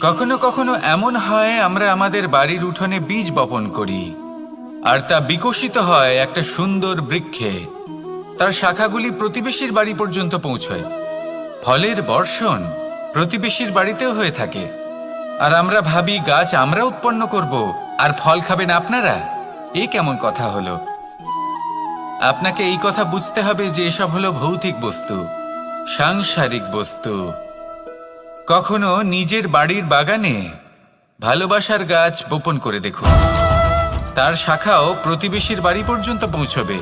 কখনো কখনো এমন হয় আমরা আমাদের বাড়ির উঠোনে বীজ বপন করি আর তা বিকশিত হয় একটা সুন্দর বৃক্ষে। তার শাখাগুলি প্রতিবেশীর বাড়ি পর্যন্ত পৌঁছয়। ফলের বর্ষণ প্রতিবেশীর বাড়িতেও হয়ে থাকে। আর আমরা ভাবি গাছ আমরা উৎপন্ন করব আর ফল খাবেন আপনারা। এই কেমন কথা হলো? আপনাকে এই কথা বুঝতে হবে যে এসব হলো ভৌতিক বস্তু, সাংসারিক বস্তু। কখনো নিজের বাড়ির বাগানে ভালোবাসার গাছ বপন করে দেখুন। তার শাখাও প্রতিবেশীর বাড়ি পর্যন্ত পৌঁছবে,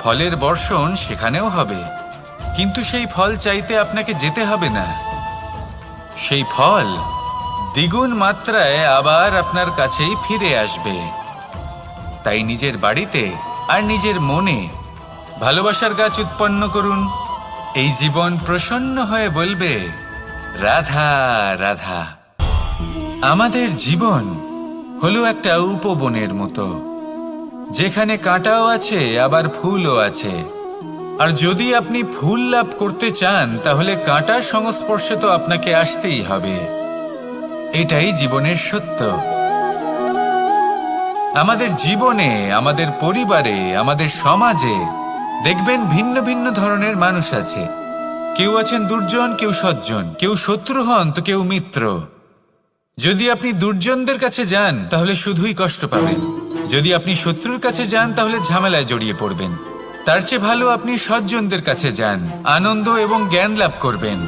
ফলের বর্ষণ সেখানেও হবে। কিন্তু সেই ফল চাইতে আপনাকে যেতে হবে না, সেই ফল দ্বিগুণ মাত্রায় আবার আপনার কাছেই ফিরে আসবে। তাই নিজের বাড়িতে আর নিজের মনে ভালোবাসার গাছ উৎপন্ন করুন। এই জীবন প্রসন্ন হয়ে বলবে, রাধা রাধা। আমাদের জীবন হলো একটা উপবনের মতো, যেখানে কাঁটাও আছে আবার ফুলও আছে। আর যদি আপনি ফুল লাভ করতে চান তাহলে কাঁটার সংস্পর্শে তো আপনাকে আসতেই হবে। এটাই জীবনের সত্য। আমাদের জীবনে, আমাদের পরিবারে, আমাদের সমাজে দেখবেন ভিন্ন ভিন্ন ধরনের মানুষ আছে। কেউ আছেন দুর্জন, কেউ সজ্জন, কেউ শত্রু হন তো কেউ মিত্র। যদি আপনি দুর্জনদের কাছে যান তাহলে শুধুই কষ্ট পাবেন, যদি আপনি শত্রুর কাছে যান তাহলে ঝামেলায় জড়িয়ে পড়বেন। তার চেয়ে ভালো আপনি সজ্জনদের কাছে যান, আনন্দ এবং জ্ঞান লাভ করবেন।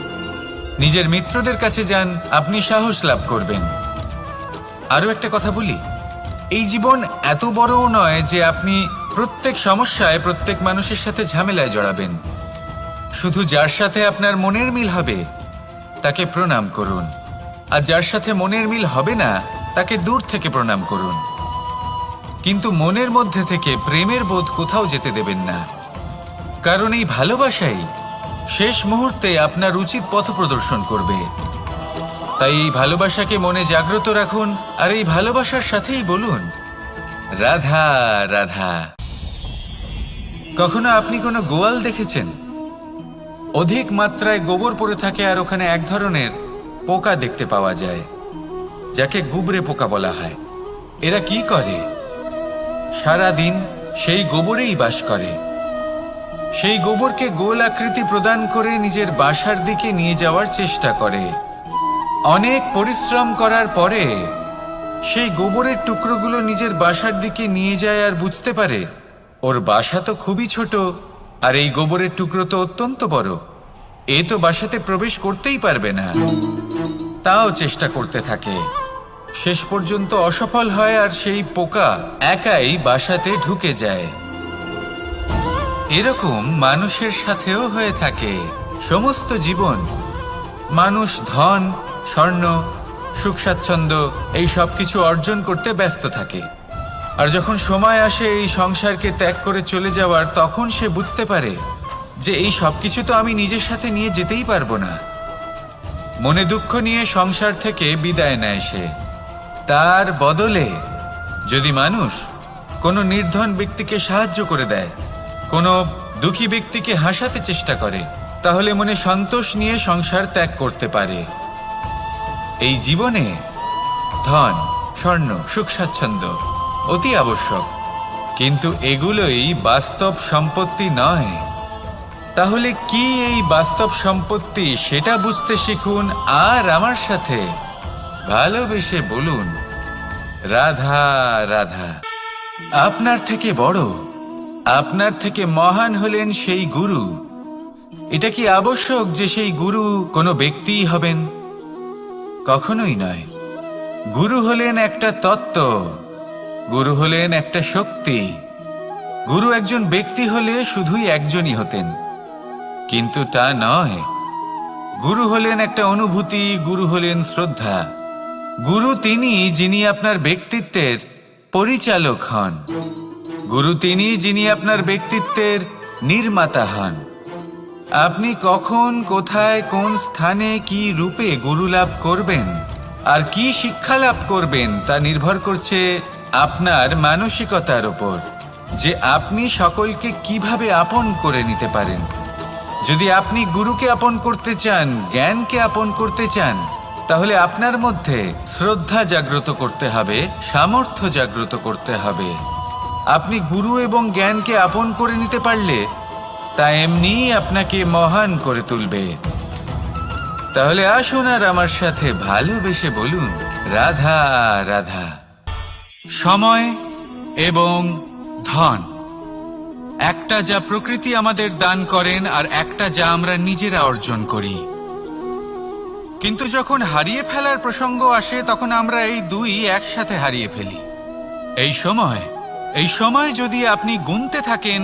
নিজের মিত্রদের কাছে যান, আপনি সাহস লাভ করবেন। আরও একটা কথা বলি, এই জীবন এত বড়ও নয় যে আপনি প্রত্যেক সমস্যায় প্রত্যেক মানুষের সাথে ঝামেলায় জড়াবেন। শুধু যার সাথে আপনার মনের মিল হবে তাকে প্রণাম করুন, আর যার সাথে মনের মিল হবে না তাকে দূর থেকে প্রণাম করুন। কিন্তু মনের মধ্যে থেকে প্রেমের বোধ কোথাও যেতে দেবেন না, কারণ এই ভালোবাসাই শেষ মুহূর্তে আপনার উচিত পথ প্রদর্শন করবে। তাই এই ভালোবাসাকে মনে জাগ্রত রাখুন, আর এই ভালোবাসার সাথেই বলুন, রাধা রাধা। কখনো আপনি কোনো গোয়াল দেখেছেন? অধিক মাত্রায় গোবর পড়ে থাকে আর ওখানে এক ধরনের পোকা দেখতে পাওয়া যায়, যাকে গুবরে পোকা বলা হয়। এরা কি করে? সারাদিন সেই গোবরেই বাস করে। সেই গোবরকে গোল আকৃতি প্রদান করে নিজের বাসার দিকে নিয়ে যাওয়ার চেষ্টা করে। অনেক পরিশ্রম করার পরে সেই গোবরের টুকরোগুলো নিজের বাসার দিকে নিয়ে যায় আর বুঝতে পারে ওর বাসা তো খুবই ছোট, আর এই গোবরের টুকরো তো অত্যন্ত বড়। এ তো বাসাতে প্রবেশ করতেই পারবে না। তাও চেষ্টা করতে থাকে, শেষ পর্যন্ত অসফল হয় আর সেই পোকা একাই বাসাতে ঢুকে যায়। এরকম মানুষের সাথেও হয়ে থাকে সমস্ত জীবন। মানুষ ধন, স্বর্ণ, সুখ স্বাচ্ছন্দ্য এই সব কিছু অর্জন করতে ব্যস্ত থাকে, আর যখন সময় আসে এই সংসারকে ত্যাগ করে চলে যাওয়ার, তখন সে বুঝতে পারে যে এই সব কিছু তো আমি নিজের সাথে নিয়ে যেতেই পারবো না। মনে দুঃখ নিয়ে সংসার থেকে বিদায় নেয় সে। তার বদলে যদি মানুষ কোনো নির্ধন ব্যক্তিকে সাহায্য করে দেয়, কোনো দুঃখী ব্যক্তিকে হাসাতে চেষ্টা করে, তাহলে মনে সন্তোষ নিয়ে সংসার ত্যাগ করতে পারে। এই জীবনে ধন, স্বর্ণ, সুখ স্বাচ্ছন্দ্য অতি আবশ্যক, কিন্তু এগুলোই বাস্তব সম্পত্তি নয়। তাহলে কি এই বাস্তব সম্পত্তি সেটা বুঝতে শিখুন, আর আমার সাথে ভালোবেসে বলুন, রাধা রাধা। আপনার থেকে বড়, আপনার থেকে মহান হলেন সেই গুরু। এটা কি আবশ্যক যে সেই গুরু কোনো ব্যক্তিই হবেন? কখনোই নয়। গুরু হলেন একটা তত্ত্ব, গুরু হলেন একটা শক্তি। গুরু একজন ব্যক্তি হলে শুধুই একজনই হতেন, কিন্তু তা নয়। গুরু হলেন একটা অনুভূতি, গুরু হলেন শ্রদ্ধা। গুরু তিনি যিনি আপনার ব্যক্তিত্বের পরিচালক হন। গুরু তিনি যিনি আপনার ব্যক্তিত্বের নির্মাতা হন। আপনি কখন, কোথায়, কোন স্থানে, কি রূপে গুরু লাভ করবেন আর কি শিক্ষা লাভ করবেন তা নির্ভর করছে আপনার মানসিকতার উপর, যে আপনি সকলকে কিভাবে আপন করে নিতে পারেন। যদি আপনি গুরুকে আপন করতে চান, জ্ঞানকে আপন করতে চান, তাহলে আপনার মধ্যে শ্রদ্ধা জাগ্রত করতে হবে, সামর্থ্য জাগ্রত করতে হবে। আপনি গুরু এবং জ্ঞানকে আপন করে নিতে পারলে তা এমনিই আপনাকে মহান করে তুলবে। তাহলে আসুন আর আমার সাথে ভালোবেসে বলুন, রাধা রাধা। সময় এবং ধন, একটা যা প্রকৃতি আমাদের দান করেন আর একটা যা আমরা নিজেরা অর্জন করি। কিন্তু যখন হারিয়ে ফেলার প্রসঙ্গ আসে তখন আমরা এই দুই একসাথে হারিয়ে ফেলি। এই সময় যদি আপনি গুনতে থাকেন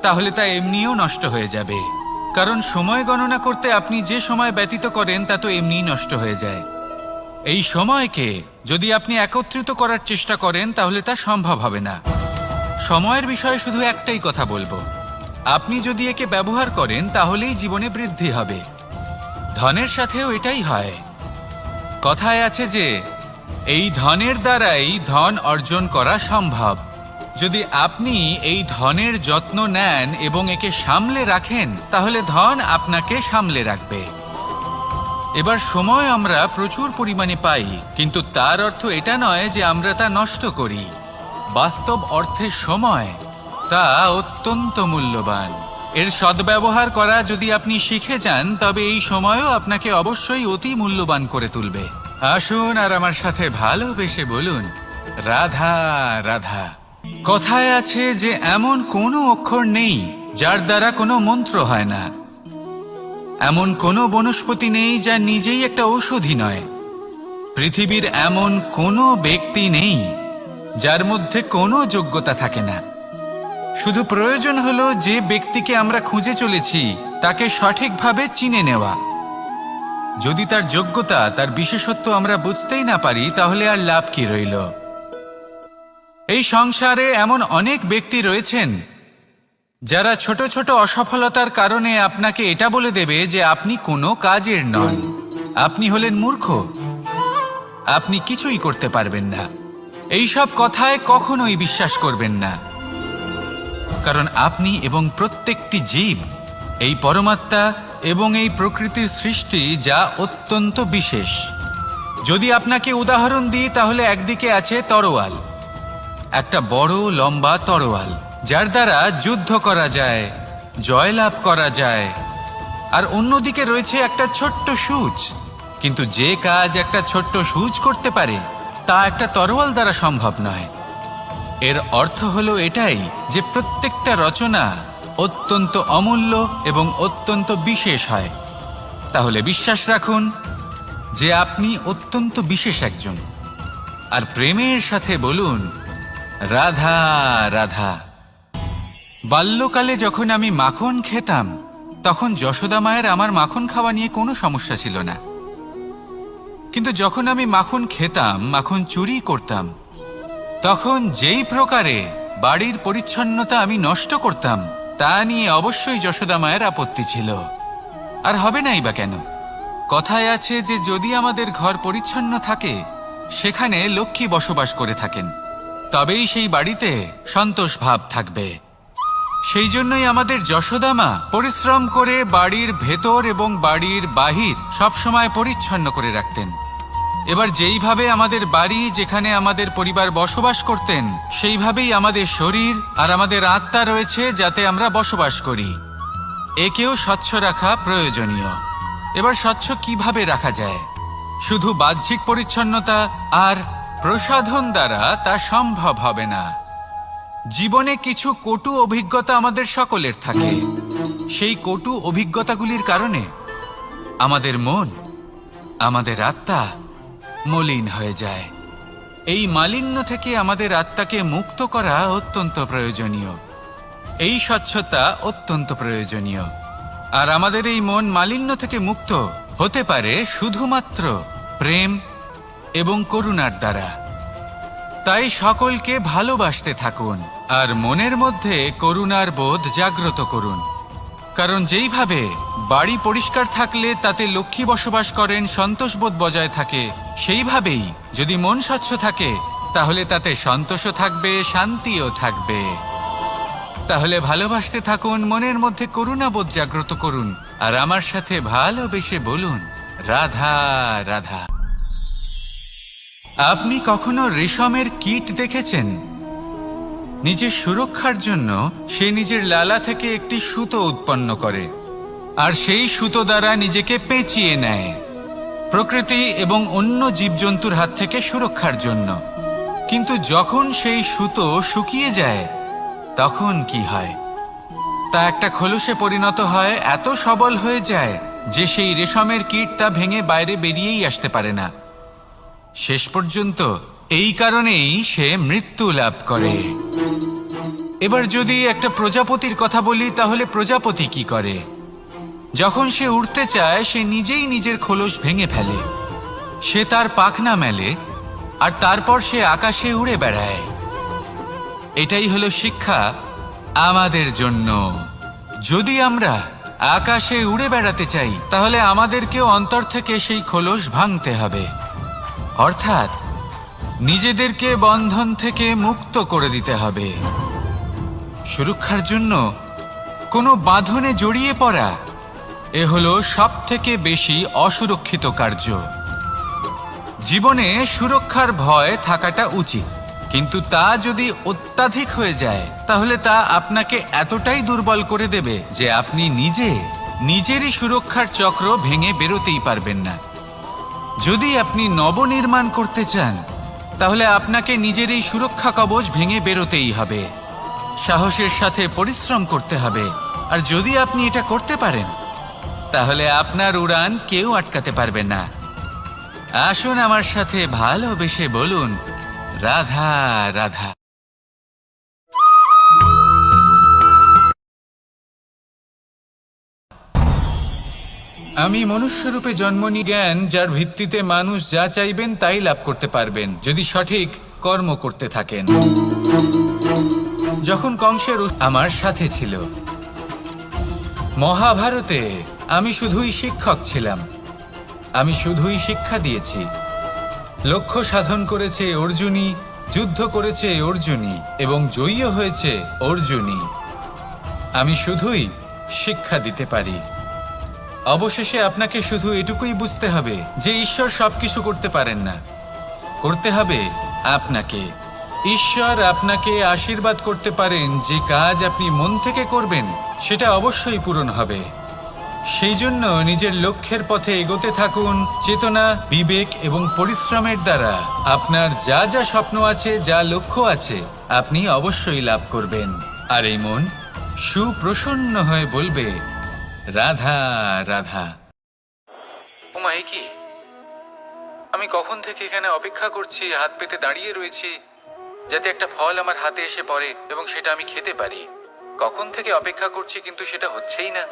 তাহলে তা এমনিও নষ্ট হয়ে যাবে, কারণ সময় গণনা করতে আপনি যে সময় ব্যতীত করেন তা তো এমনিই নষ্ট হয়ে যায়। এই সময়কে যদি আপনি একত্রিত করার চেষ্টা করেন তাহলে তা সম্ভব হবে না। সময়ের বিষয়ে শুধু একটাই কথা বলবো, আপনি যদি একে ব্যবহার করেন তাহলেই জীবনে বৃদ্ধি হবে। ধনের সাথেও এটাই হয়। কথায় আছে যে এই ধনের দ্বারাই ধন অর্জন করা সম্ভব। যদি আপনি এই ধনের যত্ন নেন এবং একে সামলে রাখেন তাহলে ধন আপনাকে সামলে রাখবে। এবার সময় আমরা প্রচুর পরিমাণে পাই, কিন্তু তার অর্থ এটা নয় যে আমরা তা নষ্ট করি। বাস্তব অর্থে সময় তা অত্যন্ত মূল্যবান। এর সদ্ব্যবহার করা যদি আপনি শিখে যান তবে এই সময়ও আপনাকে অবশ্যই অতি মূল্যবান করে তুলবে। আসুন আর আমার সাথে ভালোবেসে বলুন, রাধা রাধা। কথায় আছে যে এমন কোনো অক্ষর নেই যার দ্বারা কোনো মন্ত্র হয় না, এমন কোনো বনস্পতি নেই যা নিজেই একটা ঔষধি নয়, পৃথিবীর এমন কোনো ব্যক্তি নেই যার মধ্যে কোনো যোগ্যতা থাকে না। শুধু প্রয়োজন হলো যে ব্যক্তিকে আমরা খুঁজে চলেছি তাকে সঠিকভাবে চিনে নেওয়া। যদি তার যোগ্যতা, তার বিশেষত্ব আমরা বুঝতেই না পারি তাহলে আর লাভ কি রইল? এই সংসারে এমন অনেক ব্যক্তি রয়েছেন যারা ছোট ছোট অসফলতার কারণে আপনাকে এটা বলে দেবে যে আপনি কোনো কাজের নন, আপনি হলেন মূর্খ, আপনি কিছুই করতে পারবেন না। এইসব কথায় কখনোই বিশ্বাস করবেন না, কারণ আপনি এবং প্রত্যেকটি জীব এই পরমাত্মা এবং এই প্রকৃতির সৃষ্টি, যা অত্যন্ত বিশেষ। যদি আপনাকে উদাহরণ দিই তাহলে একদিকে আছে তরোয়াল, একটা বড় লম্বা তরোয়াল যার দ্বারা যুদ্ধ করা যায়, জয়লাভ করা যায়। আর অন্যদিকে রয়েছে একটা ছোট্ট সূচ, কিন্তু যে কাজ একটা ছোট্ট সূচ করতে পারে তা একটা তরোয়াল দ্বারা সম্ভব নয়। এর অর্থ হলো এটাই যে প্রত্যেকটা রচনা অত্যন্ত অমূল্য এবং অত্যন্ত বিশেষ হয়। তাহলে বিশ্বাস রাখুন যে আপনি অত্যন্ত বিশেষ একজন, আর প্রেমের সাথে বলুন, রাধা রাধা। বাল্যকালে যখন আমি মাখন খেতাম তখন যশোদা মায়ের আমার মাখন খাওয়া নিয়ে কোনো সমস্যা ছিল না, কিন্তু যখন আমি মাখন খেতাম, মাখন চুরি করতাম, তখন যেই প্রকারে বাড়ির পরিচ্ছন্নতা আমি নষ্ট করতাম তা নিয়ে অবশ্যই যশোদা মায়ের আপত্তি ছিল। আর হবে নাই বা কেন? কথায় আছে যে যদি আমাদের ঘর পরিচ্ছন্ন থাকে সেখানে লক্ষ্মী বসবাস করে থাকেন, তবেই সেই বাড়িতে সন্তোষ ভাব থাকবে। সেই জন্যই আমাদের যশোদা মা পরিশ্রম করে বাড়ির ভেতর এবং বাড়ির বাহির সবসময় পরিচ্ছন্ন করে রাখতেন। এবার যেইভাবে আমাদের বাড়ি, যেখানে আমাদের পরিবার বসবাস করতেন, সেইভাবেই আমাদের শরীর আর আমাদের আত্মা রয়েছে যাতে আমরা বসবাস করি। একেও স্বচ্ছ রাখা প্রয়োজনীয়। এবার স্বচ্ছ কিভাবে রাখা যায়? শুধু বাহ্যিক পরিচ্ছন্নতা আর প্রসাধন দ্বারা তা সম্ভব হবে না। জীবনে কিছু কটু অভিজ্ঞতা আমাদের সকলের থাকে। সেই কটু অভিজ্ঞতাগুলির কারণে আমাদের মন, আমাদের আত্মা মলিন হয়ে যায়। এই মালিন্য থেকে আমাদের আত্মাকে মুক্ত করা অত্যন্ত প্রয়োজনীয়। এই স্বচ্ছতা অত্যন্ত প্রয়োজনীয়। আর আমাদের এই মন মালিন্য থেকে মুক্ত হতে পারে শুধুমাত্র প্রেম এবং করুণার দ্বারা। তাই সকলকে ভালোবাসতে থাকুন আর মনের মধ্যে করুণার বোধ জাগ্রত করুন। কারণ যেইভাবে বাড়ি পরিষ্কার থাকলে তাতে লক্ষ্মী বসবাস করেন, সন্তোষবোধ বজায় থাকে, সেইভাবেই যদি মন স্বচ্ছ থাকে তাহলে তাতে সন্তোষও থাকবে, শান্তিও থাকবে। তাহলে ভালোবাসতে থাকুন, মনের মধ্যে করুণাবোধ জাগ্রত করুন আর আমার সাথে ভালোবেসে বলুন, রাধা রাধা। আপনি কখনো রেশমের কীট দেখেছেন? নিজের সুরক্ষার জন্য সে নিজের লালা থেকে একটি সুতো উৎপন্ন করে আর সেই সুতো দ্বারা নিজেকে পেঁচিয়ে নেয় প্রকৃতি এবং অন্য জীবজন্তুর হাত থেকে সুরক্ষার জন্য। কিন্তু যখন সেই সুতো শুকিয়ে যায় তখন কি হয়? তা একটা খোলসে পরিণত হয়, এত সবল হয়ে যায় যে সেই রেশমের কীট তা ভেঙে বাইরে বেরিয়েই আসতে পারে না। শেষ পর্যন্ত এই কারণেই সে মৃত্যু লাভ করে। এবার যদি একটা প্রজাপতির কথা বলি, তাহলে প্রজাপতি কি করে? যখন সে উড়তে চায় সে নিজেই নিজের খোলস ভেঙে ফেলে, সে তার পাখনা মেলে আর তারপর সে আকাশে উড়ে বেড়ায়। এটাই হলো শিক্ষা আমাদের জন্য। যদি আমরা আকাশে উড়ে বেড়াতে চাই তাহলে আমাদেরকেও অন্তর থেকে সেই খোলস ভাঙতে হবে, অর্থাৎ নিজেদেরকে বন্ধন থেকে মুক্ত করে দিতে হবে। সুরক্ষার জন্য কোনো বাঁধনে জড়িয়ে পড়া এ হলো সবথেকে বেশি অসুরক্ষিত কার্য। জীবনে সুরক্ষার ভয় থাকাটা উচিত, কিন্তু তা যদি অত্যাধিক হয়ে যায় তাহলে তা আপনাকে এতটাই দুর্বল করে দেবে যে আপনি নিজেরই সুরক্ষার চক্র ভেঙে বেরোতেই পারবেন না। যদি আপনি নবনির্মাণ করতে চান তাহলে আপনাকে নিজের এই সুরক্ষা কবচ ভেঙে বেরোতেই হবে, সাহসের সাথে পরিশ্রম করতে হবে। আর যদি আপনি এটা করতে পারেন তাহলে আপনার উড়ান কেউ আটকাতে পারবে না। আসুন আমার সাথে ভালোবেসে বলুন, রাধা রাধা। আমি মনুষ্যরূপে জন্ম নিই জ্ঞান, যার ভিত্তিতে মানুষ যা চাইবেন তাই লাভ করতে পারবেন যদি সঠিক কর্ম করতে থাকেন। যখন কংসের আমার সাথে ছিল, মহাভারতে আমি শুধুই শিক্ষক ছিলাম, আমি শুধুই শিক্ষা দিয়েছি। লক্ষ্য সাধন করেছে অর্জুনই, যুদ্ধ করেছে অর্জুনই এবং জয়ীও হয়েছে অর্জুনই। আমি শুধুই শিক্ষা দিতে পারি। অবশেষে আপনাকে শুধু এটুকুই বুঝতে হবে যে ঈশ্বর সবকিছু করতে পারেন না, করতে হবে আপনাকে। ঈশ্বর আপনাকে আশীর্বাদ করতে পারেন যে কাজ আপনি মন থেকে করবেন সেটা অবশ্যই পূরণ হবে। সেই জন্য নিজের লক্ষ্যের পথে এগোতে থাকুন। চেতনা, বিবেক এবং পরিশ্রমের দ্বারা আপনার যা যা স্বপ্ন আছে, যা লক্ষ্য আছে, আপনি অবশ্যই লাভ করবেন। আর এই মন সুপ্রসন্ন হয়ে বলবে, রাধা রাধা। ওমা, এ কি? আমি কখন থেকে এখানে অপেক্ষা করছি, হাত পেতে দাঁড়িয়ে রয়েছি যাতে একটা ফল আমার হাতে এসে পড়ে এবং সেটা আমি খেতে পারি। কখন থেকে অপেক্ষা করছি কিন্তু সেটা হচ্ছেই না।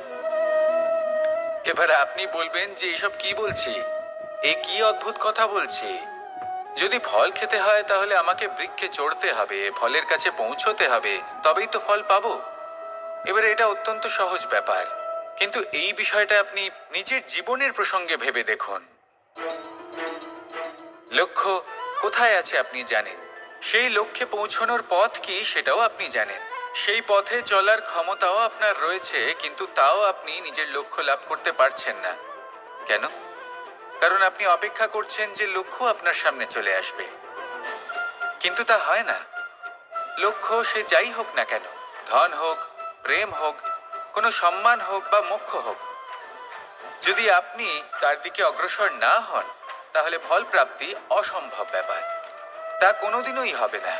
এবার আপনি বলবেন যে এসব কি বলছি, এ কি অদ্ভুত কথা বলছি। যদি ফল খেতে হয় তাহলে আমাকে বৃক্ষে চড়তে হবে, ফলের কাছে পৌঁছতে হবে, তবেই তো ফল পাবো। এবারে এটা অত্যন্ত সহজ ব্যাপার, কিন্তু এই বিষয়টা আপনি নিজের জীবনের প্রসঙ্গে ভেবে দেখুন। লক্ষ্য কোথায় আছে আপনি জানেন, সেই লক্ষ্যে পৌঁছানোর পথ কি সেটাও আপনি জানেন, সেই পথে চলার ক্ষমতাও আপনার রয়েছে, কিন্তু তাও আপনি নিজের লক্ষ্য লাভ করতে পারছেন না। কেন? কারণ আপনি অপেক্ষা করছেন যে লক্ষ্য আপনার সামনে চলে আসবে, কিন্তু তা হয় না। লক্ষ্য সে যাই হোক না কেন, ধন হোক, প্রেম হোক, কোনো সম্মান হোক বা মোক্ষ হোক, যদি আপনি তার দিকে অগ্রসর না হন তাহলে ফল প্রাপ্তি অসম্ভব ব্যাপার, তা কোনোদিনই হবে না।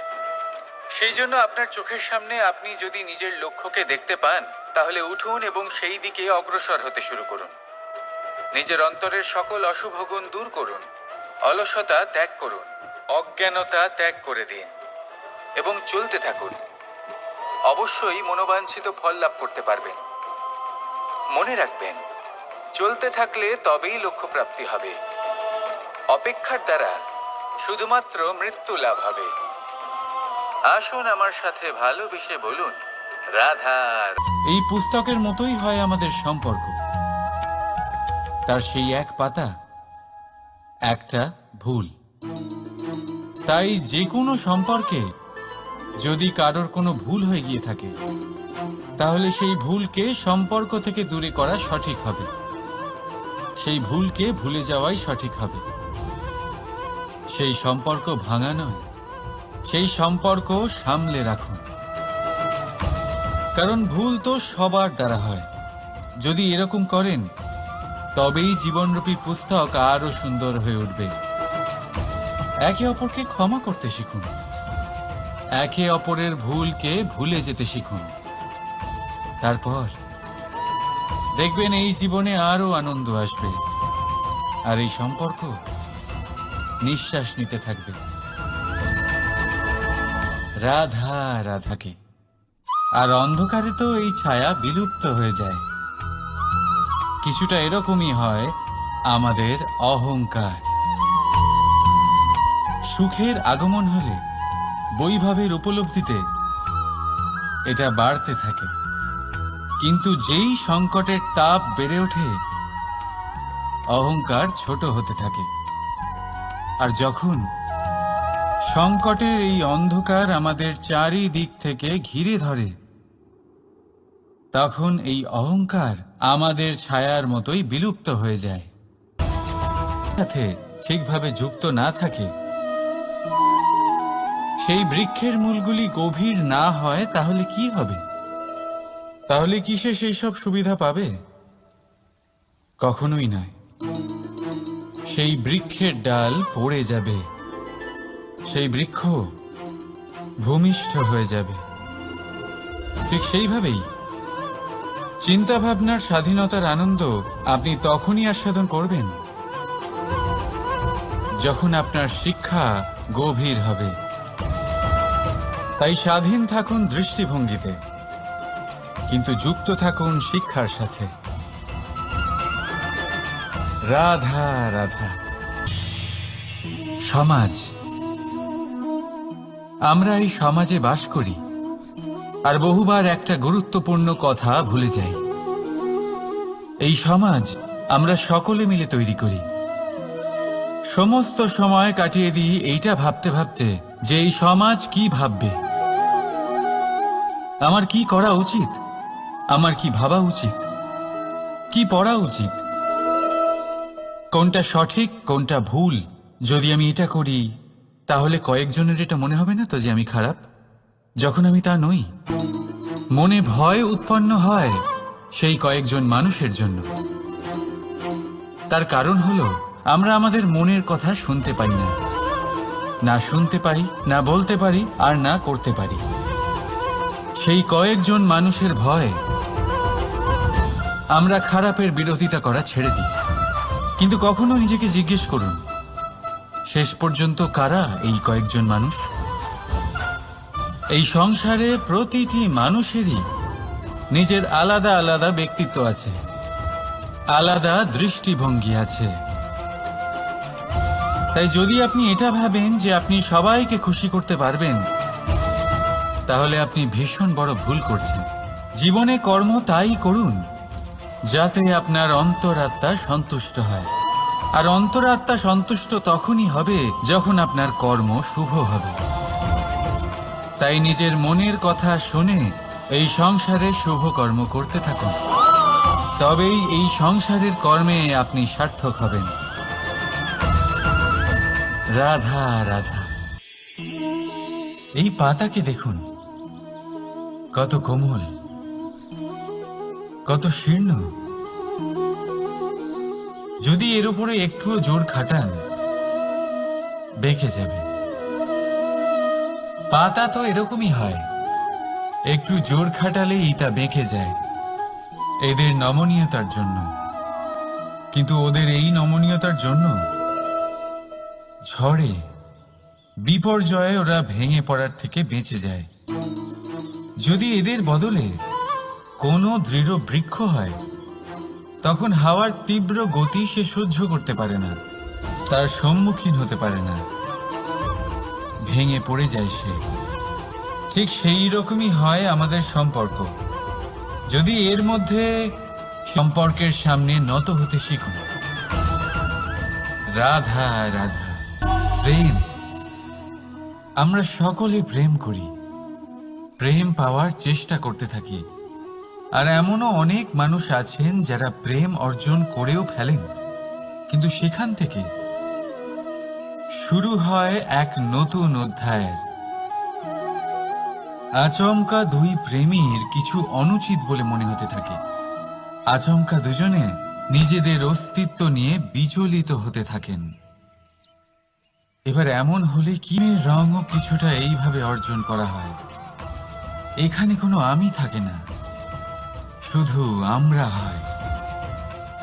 সেই জন্য আপনার চোখের সামনে আপনি যদি নিজের লক্ষ্যকে দেখতে পান তাহলে উঠুন এবং সেই দিকে অগ্রসর হতে শুরু করুন। নিজের অন্তরের সকল অশুভ গুণ দূর করুন, অলসতা ত্যাগ করুন, অজ্ঞানতা ত্যাগ করে দিন এবং চলতে থাকুন। অবশ্যই মনোবাঞ্ছিত ফল লাভ করতে পারবেন। মনে রাখবেন, চলতে থাকলে তবেই লক্ষ্য প্রাপ্তি হবে। অপেক্ষার দ্বারা শুধুমাত্র মৃত্যু লাভ হবে। আসুন আমার সাথে ভালোবেসে বলুন, রাধার। এই পুস্তকের মতোই হয় আমাদের সম্পর্ক, তার সেই এক পাতা, একটা ভুল। তাই যে কোনো সম্পর্কে যদি কারোর কোনো ভুল হয়ে গিয়ে থাকে তাহলে সেই ভুলকে সম্পর্ক থেকে দূরে করা সঠিক হবে। সেই ভুলকে ভুলে যাওয়াই সঠিক হবে। সেই সম্পর্ক ভাঙা নয়, সেই সম্পর্ক সামলে রাখুন। কারণ ভুল তো সবার দ্বারা হয়। যদি এরকম করেন তবেই জীবনরূপী পুস্তক আরো সুন্দর হয়ে উঠবে। একে অপরকে ক্ষমা করতে শিখুন, একে অপরের ভুলকে ভুলে যেতে শিখুন। তারপর দেখবেন এই জীবনে আরো আনন্দ আসবে, আর এই সম্পর্ক নিঃশ্বাস নিতে থাকবে। রাধা রাধাকে। আর অন্ধকারে তো এই ছায়া বিলুপ্ত হয়ে যায়। কিছুটা এরকমই হয় আমাদের অহংকার। সুখের আগমন হলে, বৈভবের উপলব্ধিতে এটা বাড়তে থাকে। কিন্তু যেই সংকটের তাপ বেড়ে ওঠে, অহংকার ছোট হতে থাকে। আর যখন সংকটের এই অন্ধকার আমাদের চারিদিক থেকে ঘিরে ধরে, তখন এই অহংকার আমাদের ছায়ার মতোই বিলুপ্ত হয়ে যায়। সাথে ঠিকভাবে যুক্ত না থাকে, সেই বৃক্ষের মূলগুলি গভীর না হয়, তাহলে কি হবে? তাহলে কি সে সেই সব সুবিধা পাবে? কখনোই নয়। সেই বৃক্ষের ডাল পড়ে যাবে, সেই বৃক্ষ ভূমিষ্ঠ হয়ে যাবে। ঠিক সেইভাবেই চিন্তা ভাবনার স্বাধীনতার আনন্দ আপনি তখনই আস্বাদন করবেন যখন আপনার শিক্ষা গভীর হবে। তাই স্বাধীন থাকুন দৃষ্টিভঙ্গিতে, কিন্তু যুক্ত থাকুন শিক্ষার সাথে। রাধা রাধা। সমাজ। আমরা এই সমাজে বাস করি, আর বহুবার একটা গুরুত্বপূর্ণ কথা ভুলে যাই। এই সমাজ আমরা সকলে মিলে তৈরি করি। সমস্ত সময় কাটিয়ে দিই এইটা ভাবতে ভাবতে যে এই সমাজ কি ভাববে, আমার কি করা উচিত, আমার কি ভাবা উচিত, কি পড়া উচিত, কোনটা সঠিক কোনটা ভুল। যদি আমি এটা করি তাহলে কয়েকজনের এটা মনে হবে না তো যে আমি খারাপ, যখন আমি তা নই। মনে ভয় উৎপন্ন হয় সেই কয়েকজন মানুষের জন্য। তার কারণ হলো আমরা আমাদের মনের কথা শুনতে পাই না, না শুনতে পাই, না বলতে পারি, আর না করতে পারি। সেই কয়েকজন মানুষের ভয় আমরা খারাপের বিরোধিতা করা ছেড়ে দিই। কিন্তু কখনো নিজেকে জিজ্ঞেস করুন, শেষ পর্যন্ত কারা এই কয়েকজন মানুষ? এই সংসারে প্রতিটি মানুষেরই নিজের আলাদা আলাদা ব্যক্তিত্ব আছে, আলাদা দৃষ্টিভঙ্গি আছে। তাই যদি আপনি এটা ভাবেন যে আপনি সবাইকে খুশি করতে পারবেন, তাহলে আপনি ভীষণ বড় ভুল করছেন। জীবনে কর্ম তাই করুন যাতে আপনার অন্তরাত্মা সন্তুষ্ট হয়। আর অন্তরাত্মা সন্তুষ্ট তখনই হবে যখন আপনার কর্ম শুভ হবে। তাই নিজের মনের কথা শুনে এই সংসারে শুভ কর্ম করতে থাকুন, তবেই এই সংসারের কর্মে আপনি সার্থক হবেন। রাধা রাধা। এই পাতাকে দেখুন, কত কোমল, কত শীর্ণ। যদি এর উপরে একটুও জোর খাটান বেঁকে যাবে। পাতা তো এরকমই হয়, একটু জোর খাটালেই তা বেঁকে যায় এদের নমনীয়তার জন্য। কিন্তু ওদের এই নমনীয়তার জন্য ঝড়ে বিপর্যয়ে ওরা ভেঙে পড়ার থেকে বেঁচে যায়। যদি এদের বদলে কোনো দৃঢ় বৃক্ষ হয়, তখন হাওয়ার তীব্র গতি সে সহ্য করতে পারে না, তার সম্মুখীন হতে পারে না, ভেঙে পড়ে যায় সে। ঠিক সেই রকমই হয় আমাদের সম্পর্ক। যদি এর মধ্যে সম্পর্কের সামনে নত হতে শিখুন। রাধা রাধা। প্রেম। আমরা সকলে প্রেম করি, প্রেম পাওয়ার চেষ্টা করতে থাকি। আর এমনও অনেক মানুষ আছেন যারা প্রেম অর্জন করেও ফেলেন। কিন্তু সেখান থেকে শুরু হয় এক নতুন অধ্যায়ের। আচমকা দুই প্রেমীর কিছু অনুচিত বলে মনে হতে থাকে। আচমকা দুজনে নিজেদের অস্তিত্ব নিয়ে বিচলিত হতে থাকেন। এবার এমন হলে কি রঙও কিছুটা এইভাবে অর্জন করা হয়। এখানে কোনো আমি থাকে না, শুধু আমরা হয়,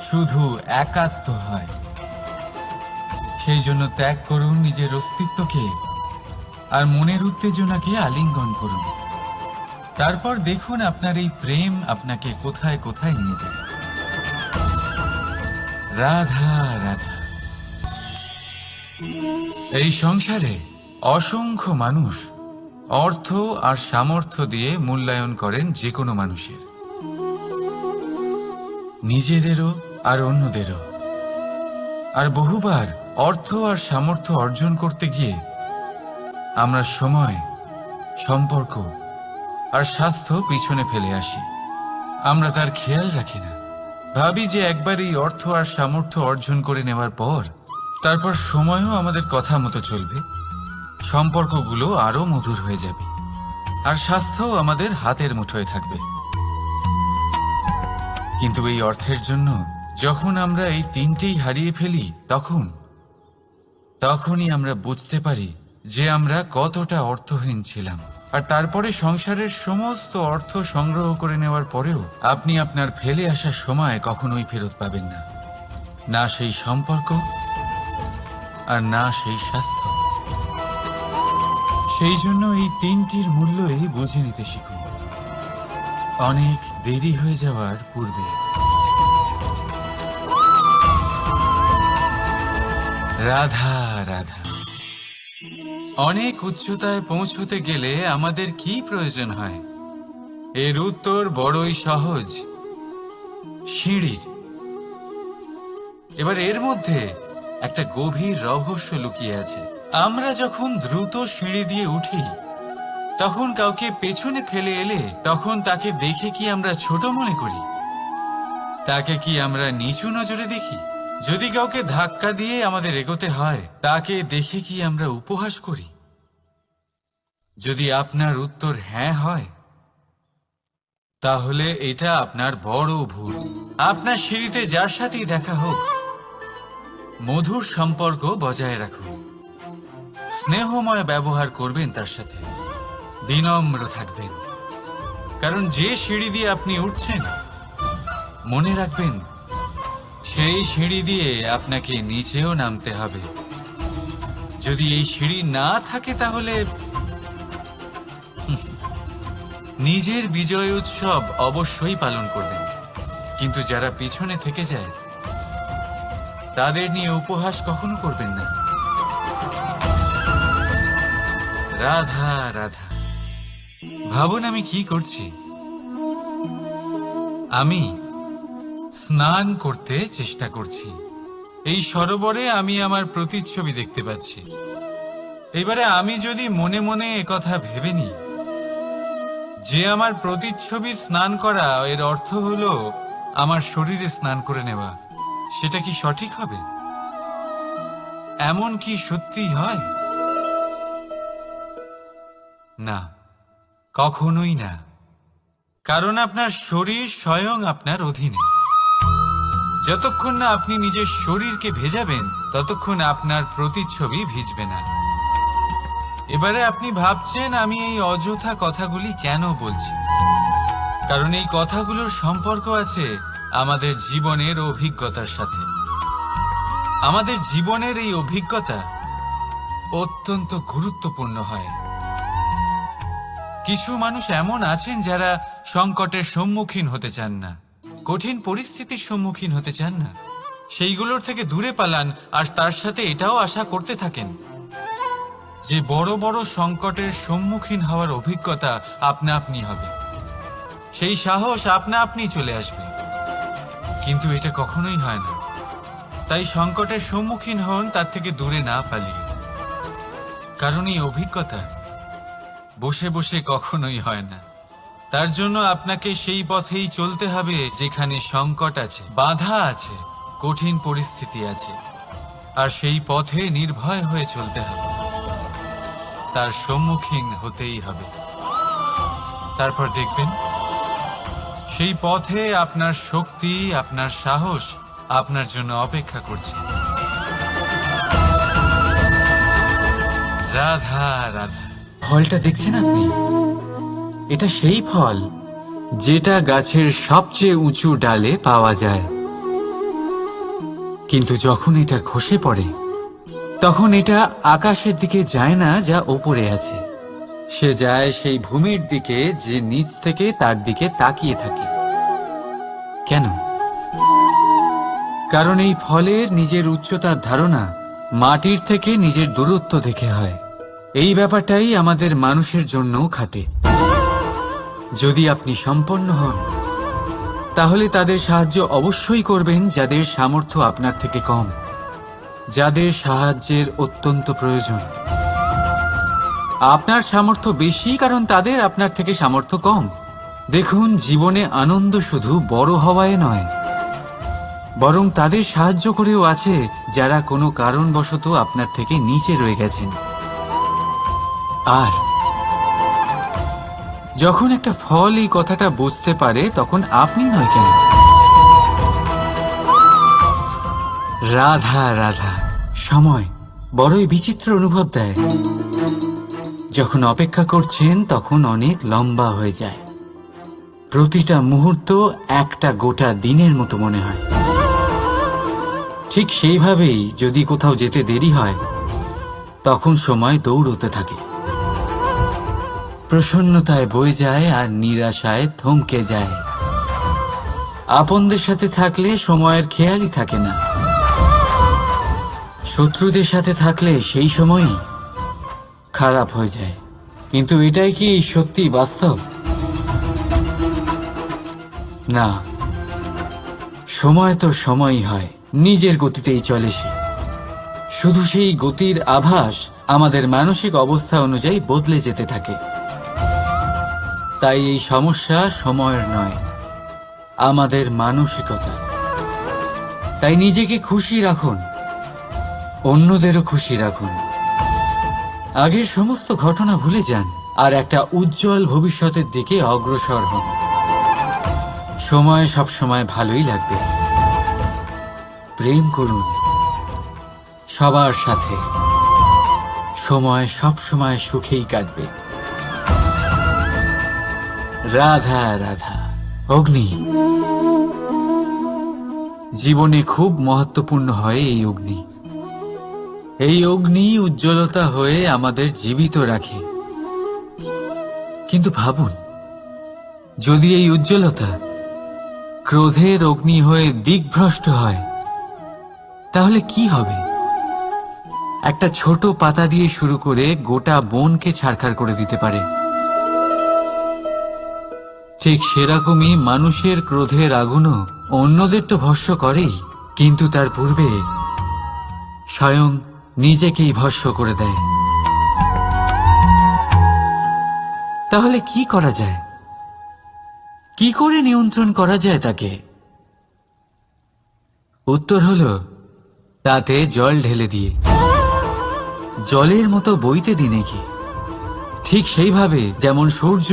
শুধু একাত্ম হয়। সেই জন্য ত্যাগ করুন নিজের অস্তিত্বকে আর মনের উত্তেজনাকে আলিঙ্গন করুন। তারপর দেখুন আপনার এই প্রেম আপনাকে কোথায় কোথায় নিয়ে যায়। রাধা রাধা। এই সংসারে অসংখ্য মানুষ অর্থ আর সামর্থ্য দিয়ে মূল্যায়ন করেন যে কোনো মানুষের, নিজেদেরও আর অন্যদেরও। আর বহুবার অর্থ আর সামর্থ্য অর্জন করতে গিয়ে আমরা সময়, সম্পর্ক আর স্বাস্থ্য পিছনে ফেলে আসি। আমরা তার খেয়াল রাখি না। ভাবি যে একবার এই অর্থ আর সামর্থ্য অর্জন করে নেওয়ার পর তারপর সময়ও আমাদের কথা মতো চলবে, সম্পর্কগুলো আরো মধুর হয়ে যাবে, আর স্বাস্থ্যও আমাদের হাতের মুঠোয় থাকবে। কিন্তু এই অর্থের জন্য যখন আমরা এই তিনটেই হারিয়ে ফেলি তখনই আমরা বুঝতে পারি যে আমরা কতটা অর্থহীন ছিলাম। আর তারপরে সংসারের সমস্ত অর্থ সংগ্রহ করে নেওয়ার পরেও আপনি আপনার ফেলে আসা সময় কখনোই ফেরত পাবেন না, না সেই সম্পর্ক আর না সেই স্বাস্থ্য। সেই জন্য এই তিনটির মূল্যই বুঝে নিতে শিখুন অনেক দেরি হয়ে যাওয়ার পূর্বে। রাধা রাধা। অনেক উচ্চতায় পৌঁছতে গেলে আমাদের কি প্রয়োজন হয়? এর উত্তর বড়ই সহজ, সিঁড়ির। এবার এর মধ্যে একটা গভীর রহস্য লুকিয়ে আছে। আমরা যখন দ্রুত সিঁড়ি দিয়ে উঠি তখন কাউকে পেছনে ফেলে এলে তখন তাকে দেখে কি আমরা ছোট মনে করি? তাকে কি আমরা নিচু নজরে দেখি? যদি কাউকে ধাক্কা দিয়ে আমাদের এগোতে হয় তাকে দেখে কি আমরা উপহাস করি? যদি আপনার উত্তর হ্যাঁ হয় তাহলে এটা আপনার বড় ভুল। আপনার সিঁড়িতে যার সাথেই দেখা হোক মধুর সম্পর্ক বজায় রাখুন, স্নেহময় ব্যবহার করবেন, তার সাথে বিনম্র থাকবেন। কারণ যে সিঁড়ি দিয়ে আপনি উঠছেন মনে রাখবেন সেই সিঁড়ি দিয়ে আপনাকে নিচেও নামতে হবে। যদি এই সিঁড়ি না থাকে তাহলে নিজের বিজয় উৎসব অবশ্যই পালন করবেন, কিন্তু যারা পিছনে থেকে যায় তাদের নিয়ে উপহাস কখনো করবেন না। রাধা রাধা। ভাবুন আমি কি করছি। আমি স্নান করতে চেষ্টা করছি। এই সরোবরে আমি আমার প্রতিচ্ছবি দেখতে পাচ্ছি। এবারে আমি যদি মনে মনে একথা ভেবে নিই যে আমার প্রতিচ্ছবির স্নান করা এর অর্থ হলো আমার শরীরে স্নান করে নেওয়া, সেটা কি সঠিক হবে? এমন কি সত্যি হয়? না, কখনোই না। কারণ আপনার শরীর স্বয়ং আপনার অধীনে। যতক্ষণ না আপনি নিজের শরীরকে ভেজাবেন ততক্ষণ আপনার প্রতিচ্ছবি ভিজবে না। এবারে আপনি ভাবছেন আমি এই অযথা কথাগুলি কেন বলছি। কারণ এই কথাগুলোর সম্পর্ক আছে আমাদের জীবনের অভিজ্ঞতার সাথে। আমাদের জীবনের এই অভিজ্ঞতা অত্যন্ত গুরুত্বপূর্ণ হয়। কিছু মানুষ এমন আছেন যারা সংকটের সম্মুখীন হতে চান না, কঠিন পরিস্থিতির সম্মুখীন হতে চান না, সেইগুলোর থেকে দূরে পালান। আর তার সাথে এটাও আশা করতে থাকেন যে বড় বড় সংকটের সম্মুখীন হওয়ার অভিজ্ঞতা আপনা আপনি হবে, সেই সাহস আপনা আপনি চলে আসবে। কিন্তু এটা কখনোই হয় না। তাই সংকটের সম্মুখীন হন তার থেকে দূরে না পালিয়ে। কারণ এই অভিজ্ঞতা বসে বসে কখনোই হয় না। তার জন্য আপনাকে সেই পথেই চলতে হবে যেখানে সংকট আছে, বাধা আছে, কঠিন পরিস্থিতি আছে, আর সেই পথে নির্ভয় হয়ে চলতে হবে। তার সম্মুখীন হতেই হবে। তারপর দেখবেন সেই পথে আপনার শক্তি, আপনার সাহস আপনার জন্য অপেক্ষা করছে। রাধা রাধা। ফলটা দেখছেন আপনি? এটা সেই ফল যেটা গাছের সবচেয়ে উঁচু ডালে পাওয়া যায়, কিন্তু যখন এটা খসে পড়ে তখন এটা আকাশের দিকে যায় না যা ওপরে আছে, সে যায় সেই ভূমির দিকে যে নিচ থেকে তার দিকে তাকিয়ে থাকে। কেন? কারণ এই ফলের নিজের উচ্চতার ধারণা মাটির থেকে নিজের দূরত্ব দেখে হয়। এই ব্যাপারটাই আমাদের মানুষের জন্যও খাটে। যদি আপনি সম্পন্ন হন তাহলে তাদের সাহায্য অবশ্যই করবেন যাদের সামর্থ্য আপনার থেকে কম, যাদের সাহায্যের অত্যন্ত প্রয়োজন। আপনার সামর্থ্য বেশি কারণ তাদের আপনার থেকে সামর্থ্য কম। দেখুন, জীবনে আনন্দ শুধু বড় হওয়ায় নয়, বরং তাদের সাহায্য করেও আছে যারা কোনো কারণবশত আপনার থেকে নিচে রয়ে গেছেন। আর যখন একটা ফল এই কথাটা বুঝতে পারে তখন আপনি নয় কেন? রাধা রাধা। সময় বড়ই বিচিত্র অনুভব দেয়। যখন অপেক্ষা করছেন তখন অনেক লম্বা হয়ে যায়। প্রতিটা মুহূর্ত একটা গোটা দিনের মতো মনে হয়। ঠিক সেইভাবেই যদি কোথাও যেতে দেরি হয় তখন সময় দৌড়তে থাকে। প্রসন্নতায় বয়ে যায় আর নিরাশায় থমকে যায়। আপনদের সাথে থাকলে সময়ের খেয়ালই থাকে না, শত্রুদের সাথে থাকলে সেই সময়ই খারাপ হয়ে যায়। কিন্তু এটাই কি সত্যি বাস্তব? না, সময় তো সময়ই হয়, নিজের গতিতেই চলে সে। শুধু সেই গতির আভাস আমাদের মানসিক অবস্থা অনুযায়ী বদলে যেতে থাকে। তাই এই সমস্যা সময়ের নয়, আমাদের মানসিকতা। তাই নিজেকে খুশি রাখুন, অন্যদেরও খুশি রাখুন। আগের সমস্ত ঘটনা ভুলে যান আর একটা উজ্জ্বল ভবিষ্যতের দিকে অগ্রসর হন। সময় সবসময় ভালোই লাগবে। প্রেম করুন সবার সাথে, সময় সবসময় সুখেই কাটবে। রাধা রাধা। অগ্নি জীবনে খুব মহত্বপূর্ণ হয়। এই অগ্নি উজ্জ্বলতা হয়ে আমাদের জীবিত রাখে। কিন্তু ভাবুন, যদি এই উজ্জ্বলতা ক্রোধের অগ্নি হয়ে দিকভ্রষ্ট হয় তাহলে কি হবে? একটা ছোট পাতা দিয়ে শুরু করে গোটা বনকে ছারখার করে দিতে পারে। ঠিক সেরকমই মানুষের ক্রোধের আগুনও অন্যদের তো ভস্ম করেই, কিন্তু তার পূর্বে স্বয়ং নিজেকেই ভস্ম করে দেয়। তাহলে কি করা যায়? কি করে নিয়ন্ত্রণ করা যায় তাকে? উত্তর হলো তাতে জল ঢেলে দিয়ে, জলের মতো বইতে দিন একে। ঠিক সেইভাবে যেমন সূর্য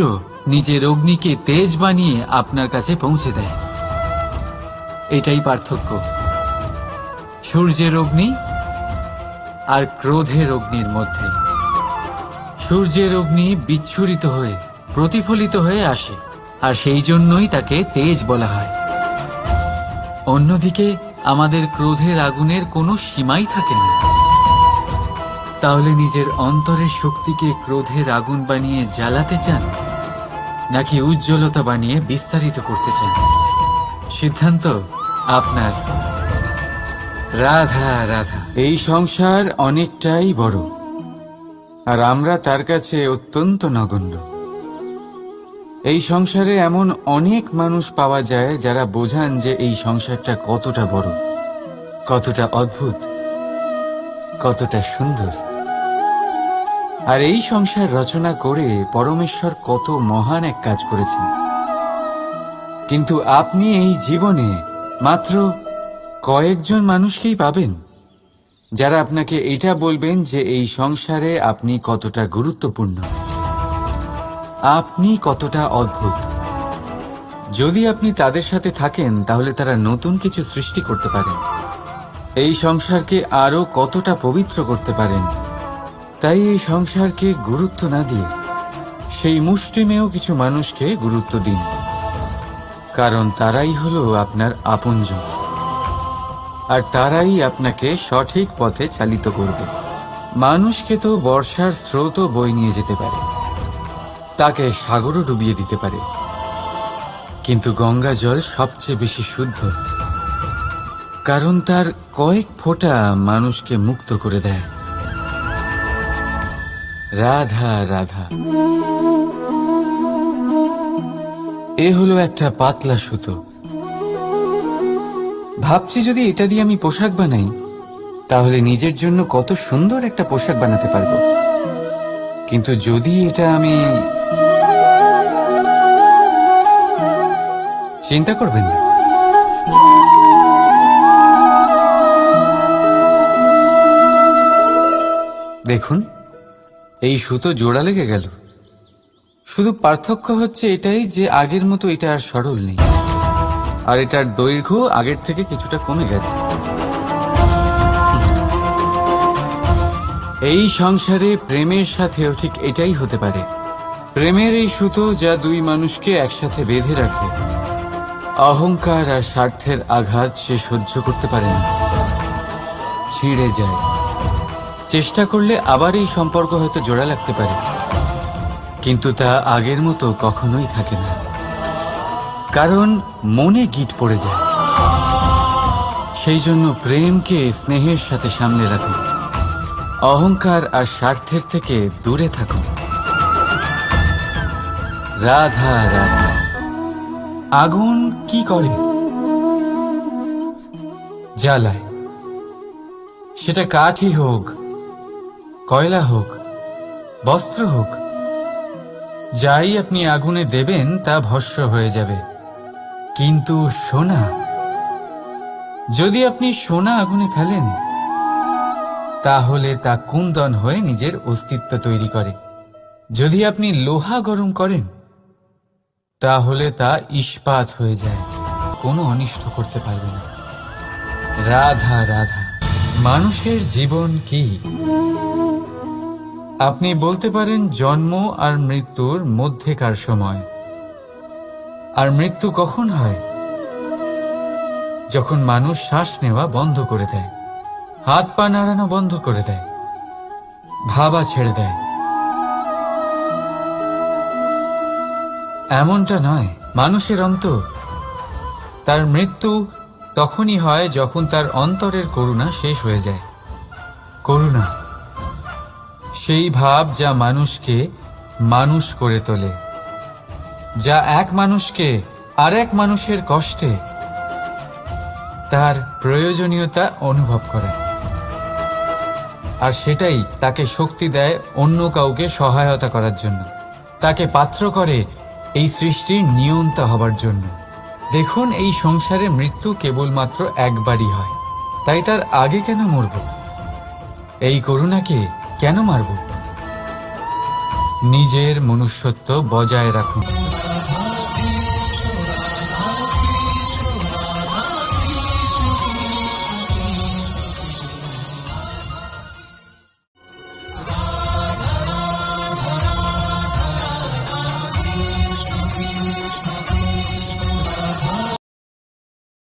নিজের অগ্নিকে তেজ বানিয়ে আপনার কাছে পৌঁছে দেয়। এটাই পার্থক্য সূর্যের অগ্নি আর ক্রোধের অগ্নির মধ্যে। সূর্যের অগ্নি বিচ্ছুরিত হয়ে প্রতিফলিত হয়ে আসে, আর সেই জন্যই তাকে তেজ বলা হয়। অন্যদিকে আমাদের ক্রোধের আগুনের কোনো সীমাই থাকে না। তাহলে নিজের অন্তরের শক্তিকে ক্রোধের আগুন বানিয়ে জ্বালাতে চান, নাকি উজ্জ্বলতা বানিয়ে বিস্তারিত করতে চান? সিদ্ধান্ত আপনার। রাধা রাধা। এই সংসার অনেকটাই বড়, আর আমরা তার কাছে অত্যন্ত নগণ্য। এই সংসারে এমন অনেক মানুষ পাওয়া যায় যারা বোঝান যে এই সংসারটা কতটা বড়, কতটা অদ্ভুত, কতটা সুন্দর। আর এই সংসার রচনা করে পরমেশ্বর কত মহান এক কাজ করেছেন। কিন্তু আপনি এই জীবনে মাত্র কয়েকজন মানুষকেই পাবেন যারা আপনাকে এটা বলবেন যে এই সংসারে আপনি কতটা গুরুত্বপূর্ণ, আপনি কতটা অদ্ভুত। যদি আপনি তাদের সাথে থাকেন তাহলে তারা নতুন কিছু সৃষ্টি করতে পারেন, এই সংসারকে আরো কতটা পবিত্র করতে পারেন। তাই এই সংসারকে গুরুত্ব না দিয়ে সেই মুষ্টিমেয় কিছু মানুষকে গুরুত্ব দিন, কারণ তারাই হলো আপনার আপনজন, আর তারাই আপনাকে সঠিক পথে চালিত করবে। মানুষকে তো বর্ষার স্রোতও বয়ে নিয়ে যেতে পারে, তাকে সাগরও ডুবিয়ে দিতে পারে, কিন্তু গঙ্গা জল সবচেয়ে বেশি শুদ্ধ, কারণ তার কয়েক ফোঁটা মানুষকে মুক্ত করে দেয়। রাধা রাধা। এ হলো একটা পাতলা সুতো। ভাবছি যদি এটা দিয়ে আমি পোশাক বানাই তাহলে নিজের জন্য কত সুন্দর একটা পোশাক বানাতে পারবো, কিন্তু যদি এটা আমি... চিন্তা করবেন না, দেখুন এই সুতো জোড়া লেগে গেল। শুধু পার্থক্য হচ্ছে এটাই যে আগের মতো এটা আর সরল নেই, আর এটার দৈর্ঘ্য আগের থেকে কিছুটা কমে গেছে। এই সংসারে প্রেমের সাথেও ঠিক এটাই হতে পারে। প্রেমের এই সুতো যা দুই মানুষকে একসাথে বেঁধে রাখে, অহংকার আর স্বার্থের আঘাত সে সহ্য করতে পারে না, ছিঁড়ে যায়। চেষ্টা করলে আবার এই সম্পর্ক হয়তো জোড়া লাগতে পারে, কিন্তু তা আগের মতো কখনোই থাকে না, কারণ মনে গিট পড়ে যায়। সেই জন্য প্রেমকে স্নেহের সাথে সামলে রাখুন, অহংকার আর স্বার্থের থেকে দূরে থাকুন। রাধা রাধা। আগুন কি করে? জ্বালায়। সেটা কাঠই হোক, কয়লা হোক, বস্ত্র হোক, যাই আপনি আগুনে দেবেন তা ভস্ম হয়ে যাবে। কিন্তু সোনা, যদি আপনি সোনা আগুনে ফেলেন তাহলে তা কুন্দন হয়ে নিজের অস্তিত্ব তৈরি করে। যদি আপনি লোহা গরম করেন তাহলে তা ইস্পাত হয়ে যায়, কোনো অনিষ্ট করতে পারবে না। রাধা রাধা। মানুষের জীবন কি? আপনি বলতে পারেন জন্ম আর মৃত্যুর মধ্যেকার সময়। আর মৃত্যু কখন হয়? যখন মানুষ শ্বাস নেওয়া বন্ধ করে দেয়, হাত পা নাড়ানো বন্ধ করে দেয়, ভাবা ছেড়ে দেয়। এমনটা নয়, মানুষের অন্তর। তার মৃত্যু তখনই হয় যখন তার অন্তরের করুণা শেষ হয়ে যায়। করুণা সেই ভাব যা মানুষকে মানুষ করে তোলে, যা এক মানুষকে আরেক মানুষের কষ্টে তার প্রয়োজনীয়তা অনুভব করে, আর সেটাই তাকে শক্তি দেয় অন্য কাউকে সহায়তা করার জন্য, তাকে পাত্র করে এই সৃষ্টির নিয়ন্তা হবার জন্য। দেখুন, এই সংসারে মৃত্যু কেবলমাত্র একবারই হয়, তাই তার আগে কেন মরব? এই করুণাকে কেন মারব? নিজের মনুষ্যত্ব বজায় রাখুন।